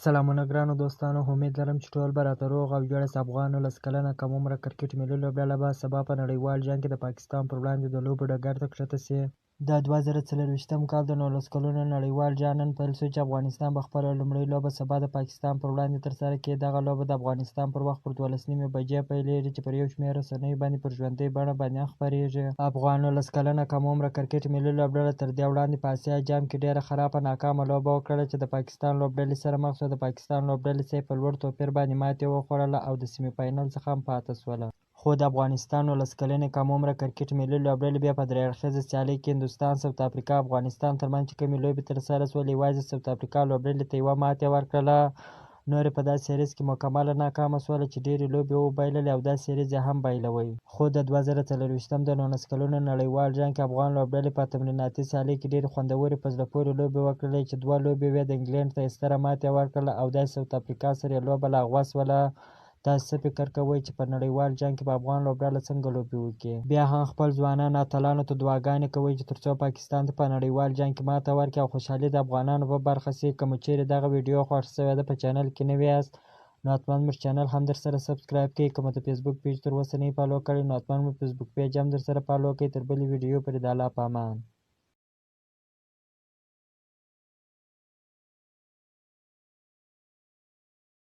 سلامونه ګرانو دوستانو، امید لرم چې ټول به راته روغ او جوړ یاست. افغان 19 کلنه کم عمره کرکټ ملي لوبډله به سبا په نړیوال جام کې د پاکستان پر وړاندې د لوبو ډګر ته کښته سي. د 2024 کال د 19 کلونو نړیوال جام نن پیل شو چې افغانستان به خپله لومړۍ لوبه سبا د پاکستان پر وړاندې ترسره کړي. دغه لوبه د افغانستان پر وخت پر 12 بجې پیلیږي چې پر یو شمېر رسنیو باندې پر ژوندۍ بڼه باندې خپریږي. افغان 19 کلنه کم عمره کرکټ ملي لوبډله تر دې وړاندې په اسیا جام کې ډېره خرابه ناکامه لوبه وکړه چې د پاکستان لوبډلې سره مخ شوه. د پاکستان لوبډلې په لوړ توپیر باندې ماتې وخوړله او د سیمې فاینل څخه هم پاتې شوله. خو د افغانستان 19 کلنې کم عمره کرکټ ملي لوبډلې بیا په درې اړخیزه سیالۍ کې هندوستان، ساوت افریقا، افغانستان ترمنځ چې کومې لوبې ترسره شولې، یوازې ساوت افریقا لوبډلې ته یوه ماتې ورکړله. نورې په دا سیریز کې مکمله ناکامه شوله چې ډېرې لوبې وبایللې او دا سیریز یې هم بایلوي. خو د 2024 د 19 کلونو نړیوال جام کې افغان لوبډلې په تمریناتي سیالۍ کې ډېرې خوندورې په زړه پورې لوبې وکړلې چې دوه لوبې یې د انګلینډ ته یې ستره ماتې ورکړله او داسې ساوت افریقا سره یې لوبه لغوه شوله. تاسو څه فکر کوئ چې په نړیوال جام کې به افغان لوبډله څنګه لوبې وکړي؟ بیا هم خپل ځوانانو اتلانو ته دعاګانې کوئ چې ترڅو پاکستان ته په نړیوال جام کې ماته ورکړي او خوشحالي د افغانانو په برخه شي. که مو چیرې دغه ویډیو خوښ شوې ده، په چینل کې نوي یاست نو حتما موږ چینل هم درسره سبسکرایب کړئ. که مو د فیسبوک پیج تر اوسه نه یې فالو کړی نو حتما مو فیسبوک پیج هم درسره فالو کړئ. تر بلې ویډیو پورې د الله په امان.